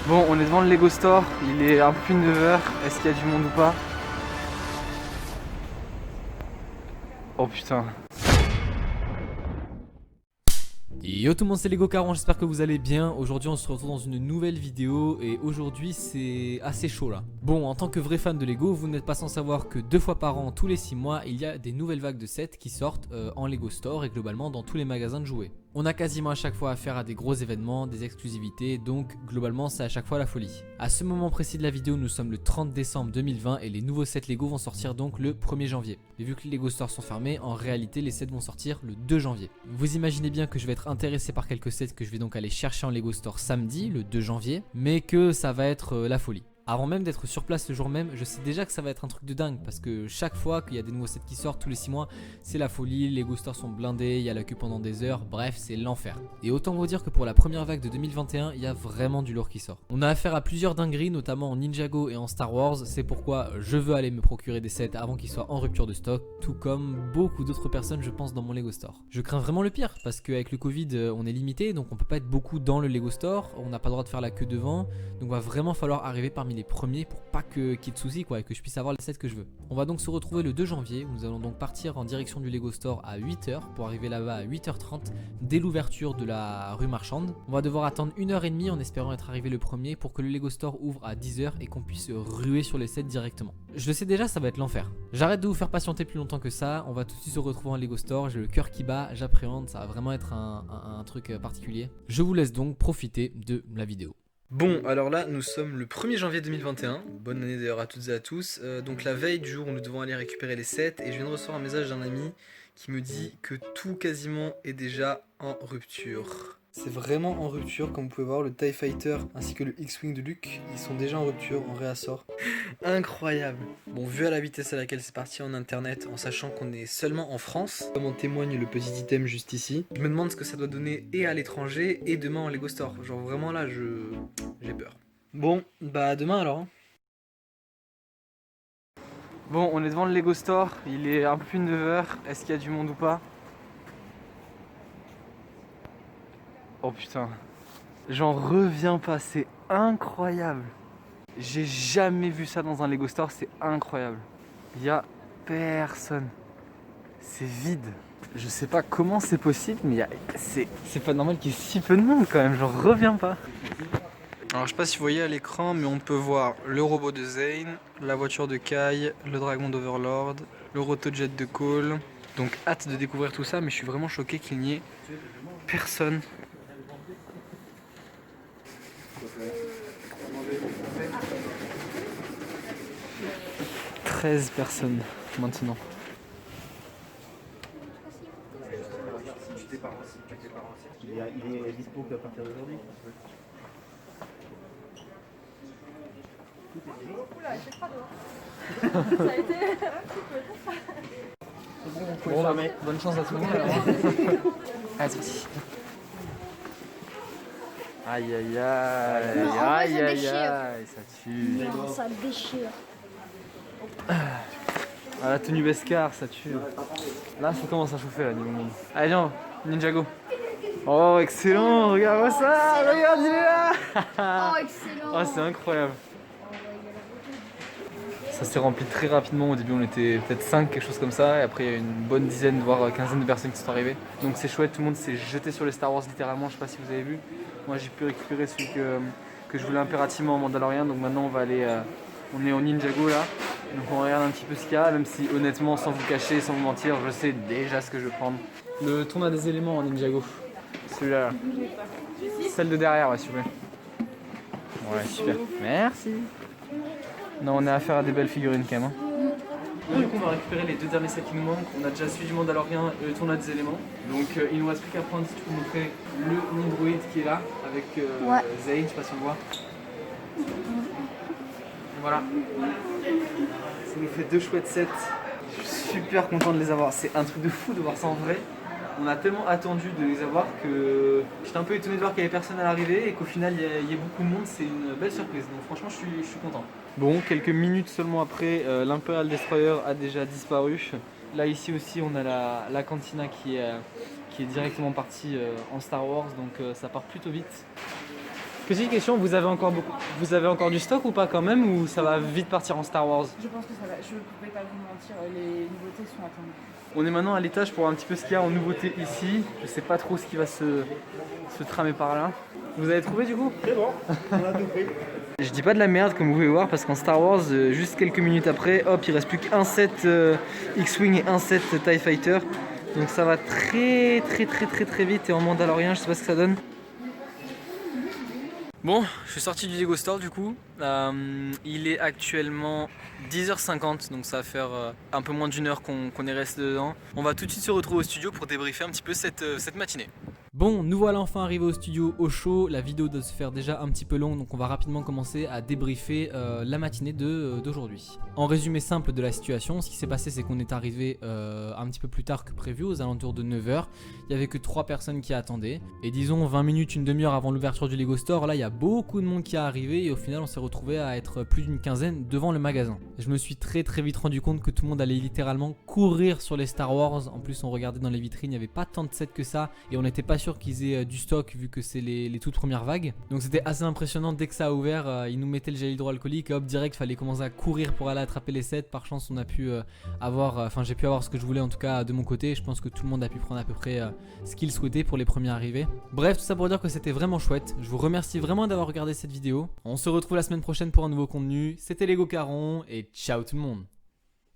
Bon, on est devant le Lego Store, il est un peu plus de 9h, est-ce qu'il y a du monde ou pas? Oh putain. Yo tout le monde, c'est Lego Caron, j'espère que vous allez bien. Aujourd'hui on se retrouve dans une nouvelle vidéo et aujourd'hui c'est assez chaud là. Bon, en tant que vrai fan de Lego, vous n'êtes pas sans savoir que 2 fois par an, tous les 6 mois, il y a des nouvelles vagues de sets qui sortent en Lego Store et globalement dans tous les magasins de jouets. On a quasiment à chaque fois affaire à des gros événements, des exclusivités, donc globalement c'est à chaque fois la folie. À ce moment précis de la vidéo, nous sommes le 30 décembre 2020 et les nouveaux sets Lego vont sortir donc le 1er janvier. Et vu que les Lego Stores sont fermés, en réalité les sets vont sortir le 2 janvier. Vous imaginez bien que je vais être intéressé par quelques sets que je vais donc aller chercher en Lego Store samedi, le 2 janvier, mais que ça va être la folie. Avant même d'être sur place le jour même, je sais déjà que ça va être un truc de dingue parce que chaque fois qu'il y a des nouveaux sets qui sortent tous les 6 mois, c'est la folie, les Lego Stores sont blindés, il y a la queue pendant des heures, bref, c'est l'enfer. Et autant vous dire que pour la première vague de 2021, il y a vraiment du lourd qui sort. On a affaire à plusieurs dingueries, notamment en Ninjago et en Star Wars, c'est pourquoi je veux aller me procurer des sets avant qu'ils soient en rupture de stock, tout comme beaucoup d'autres personnes je pense dans mon Lego Store. Je crains vraiment le pire parce qu'avec le Covid on est limité, donc on peut pas être beaucoup dans le Lego Store, on n'a pas le droit de faire la queue devant, donc va vraiment falloir arriver parmi les premiers pour pas qu'il y ait de soucis quoi, et que je puisse avoir les sets que je veux. On va donc se retrouver le 2 janvier où nous allons donc partir en direction du Lego Store à 8h pour arriver là-bas à 8h30 dès l'ouverture de la rue marchande. On va devoir attendre 1h30 en espérant être arrivé le premier pour que le Lego Store ouvre à 10h et qu'on puisse ruer sur les sets directement. Je le sais déjà, ça va être l'enfer. J'arrête de vous faire patienter plus longtemps que ça, on va tout de suite se retrouver en Lego Store, j'ai le cœur qui bat, j'appréhende, ça va vraiment être un truc particulier. Je vous laisse donc profiter de la vidéo. Bon, alors là, nous sommes le 1er janvier 2021. Bonne année d'ailleurs à toutes et à tous. Donc la veille du jour où nous devons aller récupérer les sets, et je viens de recevoir un message d'un ami qui me dit que tout quasiment est déjà en rupture. C'est vraiment en rupture, comme vous pouvez voir, le TIE Fighter ainsi que le X-Wing de Luke, ils sont déjà en rupture, en réassort. Incroyable. Bon, vu à la vitesse à laquelle c'est parti en internet, en sachant qu'on est seulement en France, comme en témoigne le petit item juste ici, je me demande ce que ça doit donner et à l'étranger et demain en Lego Store. Genre vraiment là, j'ai peur. Bon, bah demain alors. Hein. Bon, on est devant le Lego Store, il est un peu plus de 9h, est-ce qu'il y a du monde ou pas? Oh putain, j'en reviens pas, c'est incroyable. J'ai jamais vu ça dans un Lego Store, c'est incroyable. Il y a personne. C'est vide. Je sais pas comment c'est possible, mais c'est pas normal qu'il y ait si peu de monde quand même, j'en reviens pas. Alors je sais pas si vous voyez à l'écran, mais on peut voir le robot de Zane, la voiture de Kai, le dragon d'Overlord, le rotojet de Cole. Donc hâte de découvrir tout ça, mais je suis vraiment choqué qu'il n'y ait personne. 13 personnes maintenant. Il est dispo qu'à partir d'aujourd'hui. Oula, il fait froid dehors. Ça a été un petit peu. Bon bah, bonne chance à tout le monde alors. Allez, c'est parti. Aïe aïe aïe, Non, en vrai, aïe ça aïe déchire. aïe, ça tue. Non, ça déchire. Ah, la tenue Beskar, ça tue. Là, ça commence à chauffer là, niveau monde. Allez, viens, Ninjago. Oh, excellent, regarde-moi ça, regarde, il est là. Oh, excellent. Oh, c'est incroyable. Ça s'est rempli très rapidement, au début on était peut-être 5, quelque chose comme ça, et après il y a une bonne dizaine, voire quinzaine de personnes qui sont arrivées. Donc c'est chouette, tout le monde s'est jeté sur les Star Wars littéralement, je sais pas si vous avez vu. Moi j'ai pu récupérer celui que je voulais impérativement en Mandalorian, donc maintenant on va aller, on est au Ninjago là, donc on regarde un petit peu ce qu'il y a, même si honnêtement, sans vous cacher, sans vous mentir, je sais déjà ce que je vais prendre. Le tournoi des éléments en Ninjago, celui-là. Là. Celle de derrière, ouais, s'il vous plaît. Ouais, super. Merci. Non, on a affaire à des belles figurines quand même. Hein. Bon, du coup, on va récupérer les 2 derniers sets qui nous manquent. On a déjà celui du Mandalorian et le tournoi des éléments. Donc, il nous reste plus qu'à prendre, si tu peux montrer, le Nindroid qui est là, avec Zane, je sais pas si on le voit. Voilà. Ça nous fait 2 chouettes sets. Je suis super content de les avoir. C'est un truc de fou de voir ça en vrai. On a tellement attendu de les avoir que j'étais un peu étonné de voir qu'il n'y avait personne à l'arrivée et qu'au final il y ait beaucoup de monde, c'est une belle surprise. Donc franchement je suis content. Bon, quelques minutes seulement après, l'Imperial Destroyer a déjà disparu. Là ici aussi on a la cantina qui est directement partie en Star Wars, donc ça part plutôt vite. Petite question, vous avez encore du stock ou pas quand même, ou ça va vite partir en Star Wars? Je pense que ça va. Je ne pouvais pas vous mentir, les nouveautés sont attendues. On est maintenant à l'étage pour voir un petit peu ce qu'il y a en nouveauté ici. Je sais pas trop ce qui va se tramer par là. Vous avez trouvé du coup? C'est bon, on a tout pris. Je dis pas de la merde comme vous pouvez voir parce qu'en Star Wars, juste quelques minutes après, hop, il reste plus qu'un set X-Wing et un set TIE Fighter. Donc ça va très vite et en Mandalorian, je sais pas ce que ça donne. Bon, je suis sorti du Lego Store du coup. Il est actuellement 10h50, donc ça va faire un peu moins d'une heure qu'on est resté dedans. On va tout de suite se retrouver au studio pour débriefer un petit peu cette matinée. Bon, nous voilà enfin arrivés au studio au chaud. La vidéo doit se faire déjà un petit peu longue, donc on va rapidement commencer à débriefer la matinée d'aujourd'hui. En résumé simple de la situation, ce qui s'est passé, c'est qu'on est arrivé un petit peu plus tard que prévu, aux alentours de 9h. Il n'y avait que 3 personnes qui attendaient. Et disons 20 minutes, une demi-heure avant l'ouverture du Lego Store, là il y a beaucoup de monde qui est arrivé et au final on s'est retrouvé à être plus d'une quinzaine devant le magasin. Je me suis très vite rendu compte que tout le monde allait littéralement courir sur les Star Wars. En plus on regardait dans les vitrines, il n'y avait pas tant de sets que ça et on n'était pas sûr qu'ils aient du stock vu que c'est les toutes premières vagues. Donc c'était assez impressionnant. Dès que ça a ouvert, ils nous mettaient le gel hydroalcoolique et hop direct fallait commencer à courir pour aller attraper les sets. Par chance on a pu j'ai pu avoir ce que je voulais en tout cas de mon côté. Je pense que tout le monde a pu prendre à peu près ce qu'il souhaitait pour les premiers arrivés. Bref, tout ça pour dire que c'était vraiment chouette. Je vous remercie vraiment d'avoir regardé cette vidéo. On se retrouve la semaine prochaine pour un nouveau contenu. C'était Lego Caron et ciao tout le monde.